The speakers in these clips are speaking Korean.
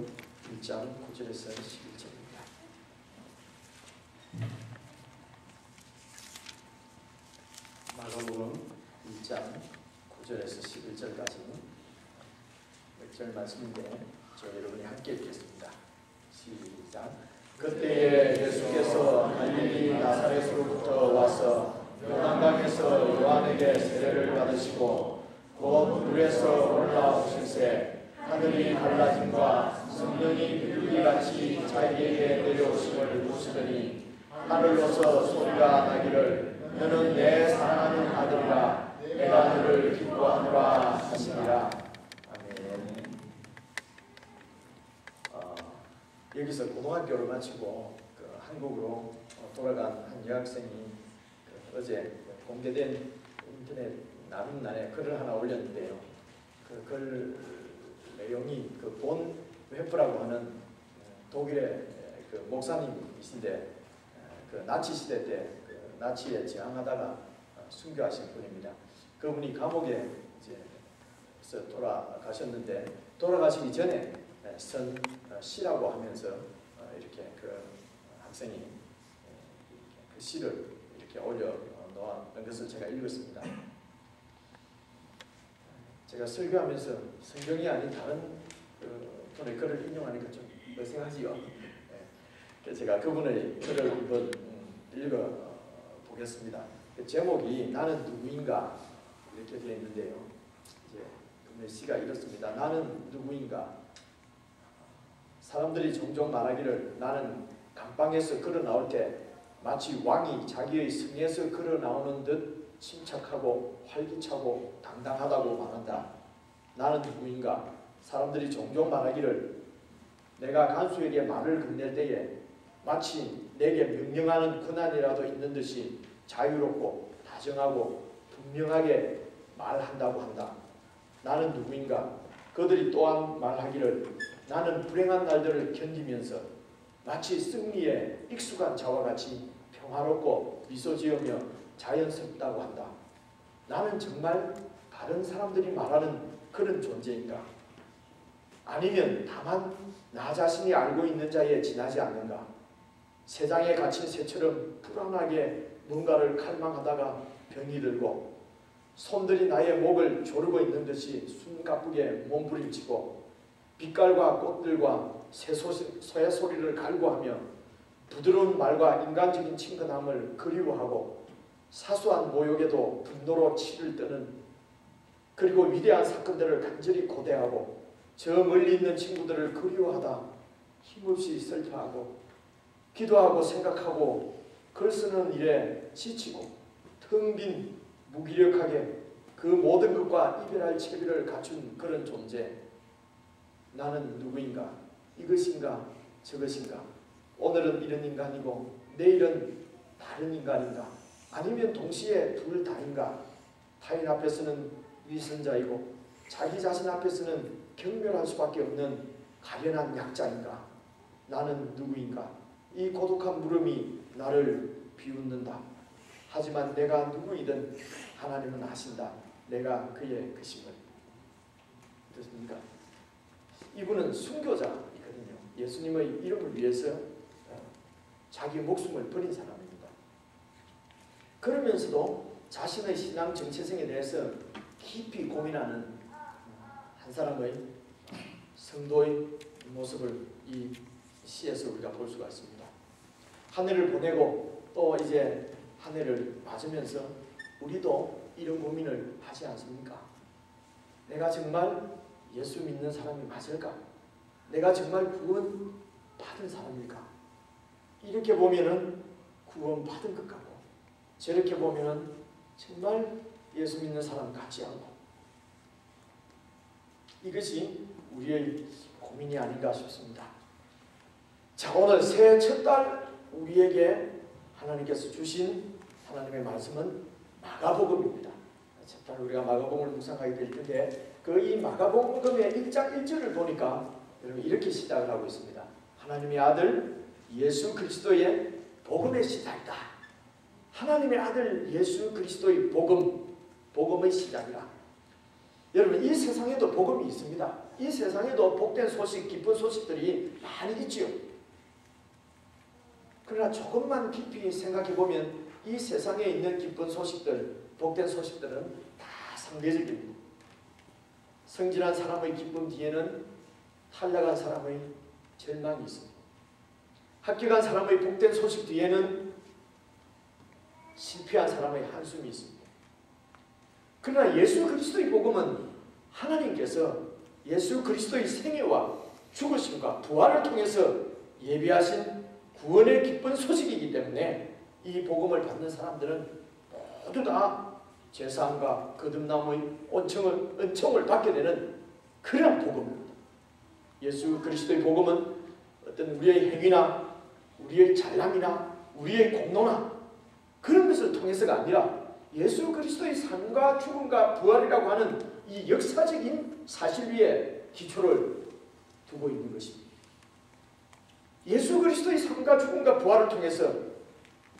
1장 9절에서 11절입니다. 마가복음 1장 9절에서 11절까지는 몇 절 말씀인데 저 여러분이 함께 읽겠습니다. 시작. 그때에 예수께서 갈릴리 나사렛으로부터 와서 요단강에서 요한에게 세례를 받으시고 곧 물에서 올라오실새 하늘이 갈라짐과 성령이 비둘기같이 자기에게 내려오심을 보시더니 하늘로서 소리가 나기를 너는 내 사랑하는 아들이라 내가 너를 기뻐하노라 하시니라. 아멘. 여기서 고등학교를 마치고 한국으로 돌아간 한 여학생이 어제 공개된 인터넷 나눔란에 글을 하나 올렸는데요. 그 글 내용이 본 웨프라고 하는 독일의 목사님이신데 나치 시대 때 나치에 저항하다가 순교하신 분입니다. 그분이 감옥에 이제 돌아가셨는데 돌아가시기 전에 쓴 시라고 하면서 이렇게 그 학생이 그 시를 이렇게 올려 놓았던 것을 제가 읽었습니다. 제가 설교하면서 성경이 아닌 다른 분의 글을 인용하니까 좀 어색하지요. 제가 그분의 글을 한번 읽어보겠습니다. 제목이 나는 누구인가 이렇게 되어 있는데요. 이제 그분의 시가 이렇습니다. 나는 누구인가. 사람들이 종종 말하기를 나는 감방에서 걸어 나올 때 마치 왕이 자기의 성에서 걸어 나오는 듯 침착하고 활기차고 당당하다고 말한다. 나는 누구인가? 사람들이 종종 말하기를 내가 간수에게 말을 건넬 때에 마치 내게 명령하는 권한이라도 있는 듯이 자유롭고 다정하고 분명하게 말한다고 한다. 나는 누구인가? 그들이 또한 말하기를 나는 불행한 날들을 견디면서 마치 승리에 익숙한 자와 같이 평화롭고 미소 지으며 자연스럽다고 한다. 나는 정말 다른 사람들이 말하는 그런 존재인가? 아니면 다만 나 자신이 알고 있는 자에 지나지 않는가? 세상에 갇힌 새처럼 불안하게 뭔가를 칼망하다가 병이 들고 손들이 나의 목을 조르고 있는 듯이 숨가쁘게 몸부림치고 빛깔과 꽃들과 새의 소리를 갈구하며 부드러운 말과 인간적인 친근함을 그리워하고 사소한 모욕에도 분노로 치를 뜨는 그리고 위대한 사건들을 간절히 고대하고 저 멀리 있는 친구들을 그리워하다 힘없이 슬퍼하고 기도하고 생각하고 글 쓰는 일에 지치고 텅 빈 무기력하게 그 모든 것과 이별할 채비를 갖춘 그런 존재. 나는 누구인가? 이것인가 저것인가? 오늘은 이런 인간이고 내일은 다른 인간인가? 아니면 동시에 둘 다인가? 타인 앞에서는 위선자이고 자기 자신 앞에서는 경멸할 수밖에 없는 가련한 약자인가? 나는 누구인가? 이 고독한 물음이 나를 비웃는다. 하지만 내가 누구이든 하나님은 아신다. 내가 그의 것임을. 어떻습니까? 이분은 순교자이거든요. 예수님의 이름을 위해서 자기 목숨을 버린 사람입니다. 그러면서도 자신의 신앙 정체성에 대해서 깊이 고민하는 한 사람의 성도의 모습을 이 시에서 우리가 볼 수가 있습니다. 한 해를 보내고 또 이제 한 해를 맞으면서 우리도 이런 고민을 하지 않습니까? 내가 정말 예수 믿는 사람이 맞을까? 내가 정말 구원 받은 사람일까? 이렇게 보면은 구원 받은 것 같고 저렇게 보면은 정말 예수 믿는 사람 같지 않고 이것이 우리의 고민이 아닌가 싶습니다. 자, 오늘 새해 첫 달 우리에게 하나님께서 주신 하나님의 말씀은 마가복음입니다. 첫 달 우리가 마가복음을 묵상하게 될 텐데 이 마가복음의 1장 1절을 보니까 여러분 이렇게 시작을 하고 있습니다. 하나님의 아들 예수 그리스도의 복음의 시작이다. 하나님의 아들 예수 그리스도의 복음의 시작이다. 여러분, 이 세상에도 복음이 있습니다. 이 세상에도 복된 소식, 기쁜 소식들이 많이 있지요. 그러나 조금만 깊이 생각해 보면 이 세상에 있는 기쁜 소식들, 복된 소식들은 다 상대적입니다. 성진한 사람의 기쁨 뒤에는 탈락한 사람의 절망이 있습니다. 합격한 사람의 복된 소식 뒤에는 실패한 사람의 한숨이 있습니다. 그러나 예수 그리스도의 복음은 하나님께서 예수 그리스도의 생애와 죽으심과 부활을 통해서 예비하신 구원의 기쁜 소식이기 때문에 이 복음을 받는 사람들은 모두 다 제사함과 거듭남의 은총을 받게 되는 그런 복음입니다. 예수 그리스도의 복음은 어떤 우리의 행위나 우리의 잘남이나 우리의 공로나 그런 것을 통해서가 아니라 예수 그리스도의 삶과 죽음과 부활이라고 하는 이 역사적인 사실 위에 기초를 두고 있는 것입니다. 예수 그리스도의 삶과 죽음과 부활을 통해서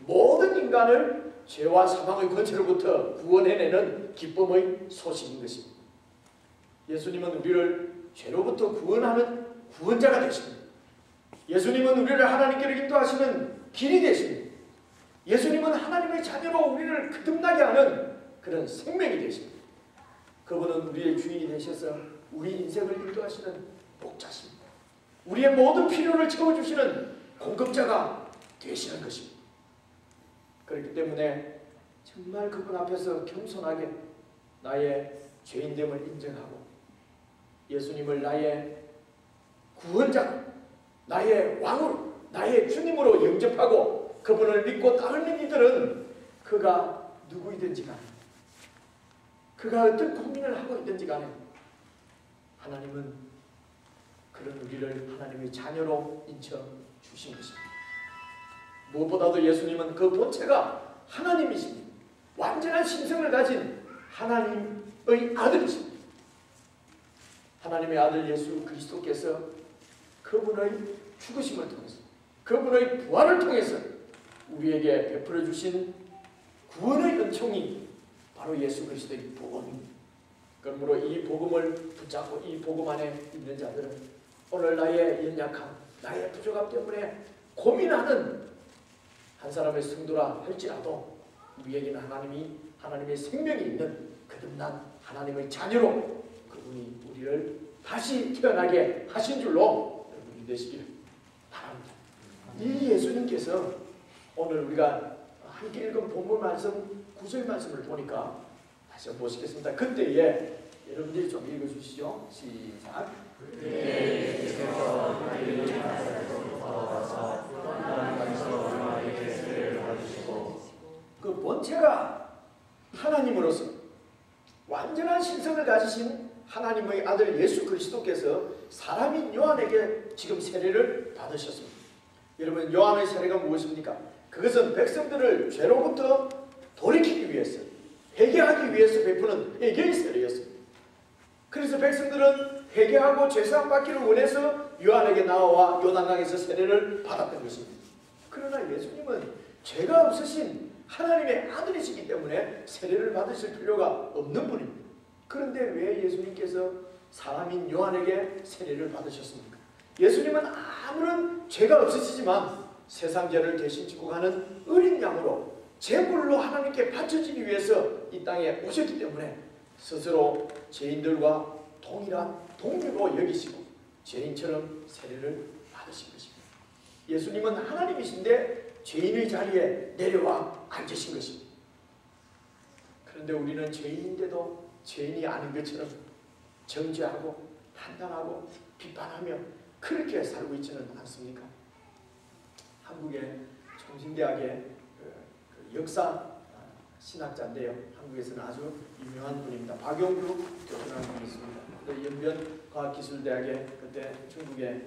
모든 인간을 죄와 사망의 권세로부터 구원해내는 기쁨의 소식인 것입니다. 예수님은 우리를 죄로부터 구원하는 구원자가 되십니다. 예수님은 우리를 하나님께로 인도하시는 길이 되십니다. 예수님은 하나님의 자녀로 우리를 거듭나게 하는 그런 생명이 되십니다. 그분은 우리의 주인이 되셔서 우리 인생을 인도하시는 목자십니다. 우리의 모든 필요를 채워주시는 공급자가 되시는 것입니다. 그렇기 때문에 정말 그분 앞에서 겸손하게 나의 죄인됨을 인정하고 예수님을 나의 구원자, 나의 왕으로, 나의 주님으로 영접하고 그분을 믿고 따르는 이들은 그가 누구이든지 간에 그가 어떤 고민을 하고 있든지 간에 하나님은 그런 우리를 하나님의 자녀로 인쳐주신 것입니다. 무엇보다도 예수님은 그 본체가 하나님이십니다. 완전한 신성을 가진 하나님의 아들이십니다. 하나님의 아들 예수 그리스도께서 그분의 죽으심을 통해서 그분의 부활을 통해서 우리에게 베풀어 주신 구원의 은총이 바로 예수 그리스도의 복음입니다. 그러므로 이 복음을 붙잡고 이 복음 안에 있는 자들은 오늘 나의 연약함, 나의 부족함 때문에 고민하는 한 사람의 성도라 할지라도 우리에게는 하나님의 생명이 있는 거듭난 하나님의 자녀로 그분이 우리를 다시 태어나게 하신 줄로 여러분이 되시기를 바랍니다. 이 예수님께서 오늘 우리가 함께 읽은 본문 말씀, 구절 말씀을 보니까 다시 한번 보시겠습니다. 그때에 여러분들이 좀 읽어주시죠. 시작. 그 본체가 하나님으로서 완전한 신성을 가지신 하나님의 아들 예수 그리스도께서 사람인 요한에게 지금 세례를 받으셨습니다. 여러분, 요한의 세례가 무엇입니까? 그것은 백성들을 죄로부터 돌이키기 위해서, 회개하기 위해서 베푸는 회개의 세례였습니다. 그래서 백성들은 회개하고 죄사함 받기를 원해서 요한에게 나와 요단강에서 세례를 받았던 것입니다. 그러나 예수님은 죄가 없으신 하나님의 아들이시기 때문에 세례를 받으실 필요가 없는 분입니다. 그런데 왜 예수님께서 사람인 요한에게 세례를 받으셨습니까? 예수님은 아무런 죄가 없으시지만 세상 죄를 대신 지고 가는 어린 양으로 제물로 하나님께 바쳐지기 위해서 이 땅에 오셨기 때문에 스스로 죄인들과 동일한 동료로 여기시고 죄인처럼 세례를 받으신 것입니다. 예수님은 하나님이신데 죄인의 자리에 내려와 앉으신 것입니다. 그런데 우리는 죄인인데도 죄인이 아닌 것처럼 정죄하고 판단하고 비판하며 그렇게 살고 있지는 않습니까? 한국의 총신대학의 역사 신학자인데요. 한국에서는 아주 유명한 분입니다. 박용규 교수라는 분이 있습니다. 연변과학기술대학에 그때 중국의